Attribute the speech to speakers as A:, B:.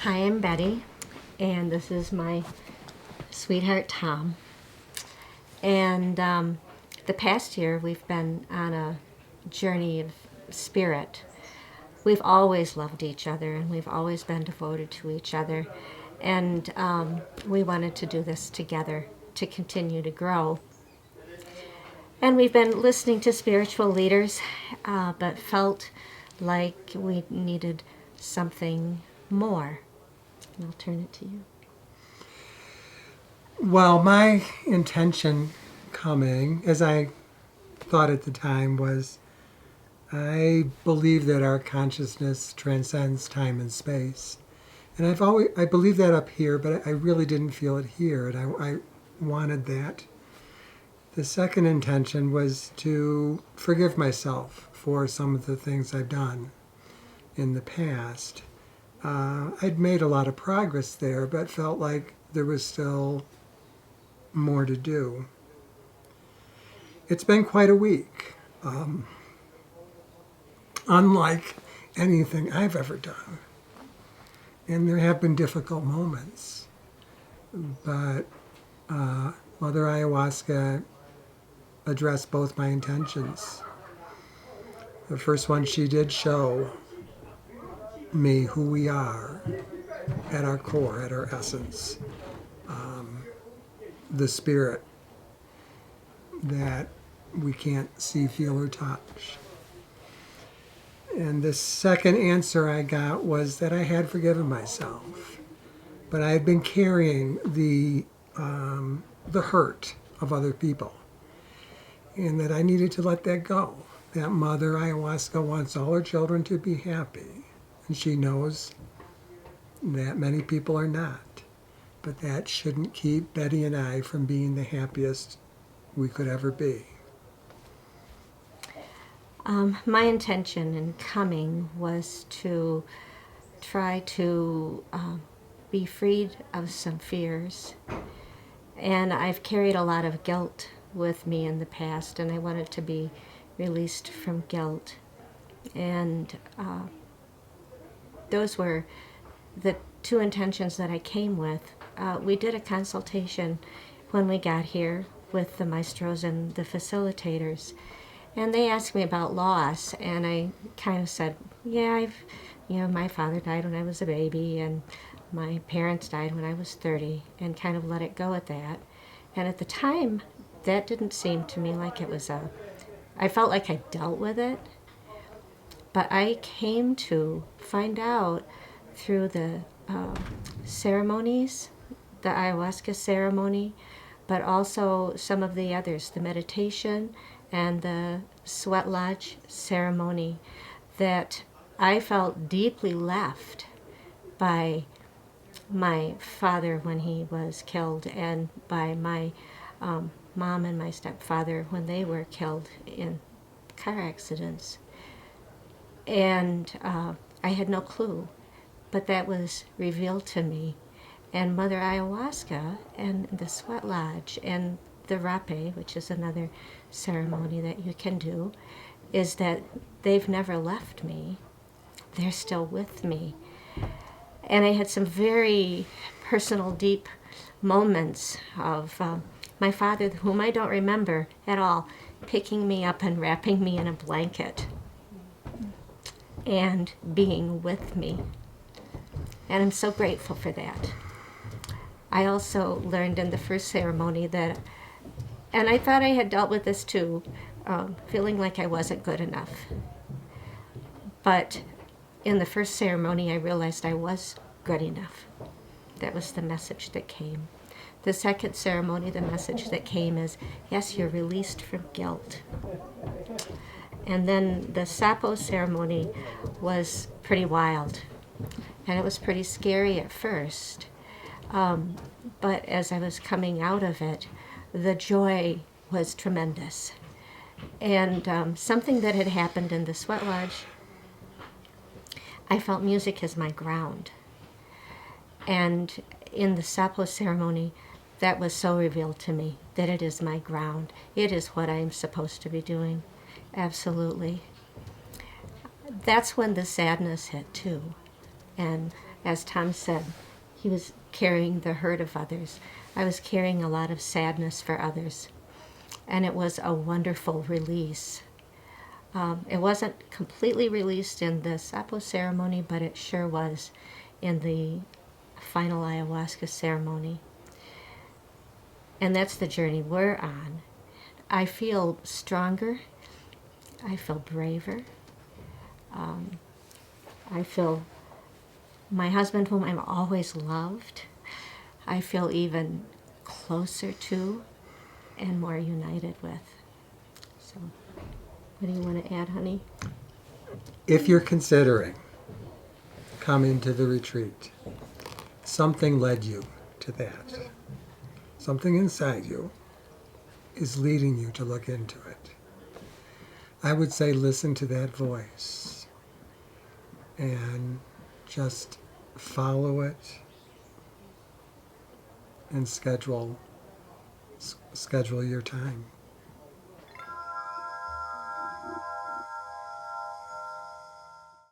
A: Hi, I'm Betty, and this is my sweetheart Tom. And the past year, we've been on a journey of spirit. We've always loved each other, and we've always been devoted to each other. And we wanted to do this together to continue to grow. And we've been listening to spiritual leaders, but felt like we needed something more. And I'll turn it to you.
B: Well, my intention coming, as I thought at the time, was I believe that our consciousness transcends time and space. And I believe that up here, but I really didn't feel it here, and I wanted that. The second intention was to forgive myself for some of the things I've done in the past. I'd made a lot of progress there, but felt like there was still more to do. It's been quite a week, unlike anything I've ever done. And there have been difficult moments. But Mother Ayahuasca addressed both my intentions. The first one, she did show me who we are at our core, at our essence. The spirit that we can't see, feel, or touch. And the second answer I got was that I had forgiven myself, but I had been carrying the hurt of other people, and that I needed to let that go. That Mother Ayahuasca wants all her children to be happy, and she knows that many people are not. But that shouldn't keep Betty and I from being the happiest we could ever be.
A: My intention in coming was to try to be freed of some fears. And I've carried a lot of guilt with me in the past, and I wanted to be released from guilt. And those were the two intentions that I came with. We did a consultation when we got here with the maestros and the facilitators, and they asked me about loss, and I kind of said, yeah, my father died when I was a baby, and my parents died when I was 30, and kind of let it go at that. And at the time, that didn't seem to me like it was I felt like I dealt with it, but I came to find out through the ceremonies, the ayahuasca ceremony, but also some of the others, the meditation and the sweat lodge ceremony, that I felt deeply left by my father when he was killed, and by my mom and my stepfather when they were killed in car accidents. And I had no clue, but that was revealed to me. And Mother Ayahuasca and the sweat lodge and the rape, which is another ceremony that you can do, is that they've never left me. They're still with me. And I had some very personal, deep moments of my father, whom I don't remember at all, picking me up and wrapping me in a blanket and being with me. And I'm so grateful for that. I also learned in the first ceremony that, and I thought I had dealt with this too, feeling like I wasn't good enough. But in the first ceremony, I realized I was good enough. That was the message that came. The second ceremony, the message that came is, yes, you're released from guilt. And then the Sapo ceremony was pretty wild. And it was pretty scary at first. But as I was coming out of it, the joy was tremendous. And something that had happened in the sweat lodge, I felt music as my ground. And in the Sapo ceremony, that was so revealed to me, that it is my ground. It is what I'm supposed to be doing. Absolutely. That's when the sadness hit too. And as Tom said, he was carrying the hurt of others. I was carrying a lot of sadness for others. And it was a wonderful release. It wasn't completely released in the Sapo ceremony, but it sure was in the final ayahuasca ceremony. And that's the journey we're on. I feel stronger. I feel braver. I feel my husband, whom I've always loved, I feel even closer to and more united with. So, what do you want to add, honey?
B: If you're considering coming to the retreat, something led you to that. Something inside you is leading you to look into it. I would say listen to that voice and just follow it and schedule your time.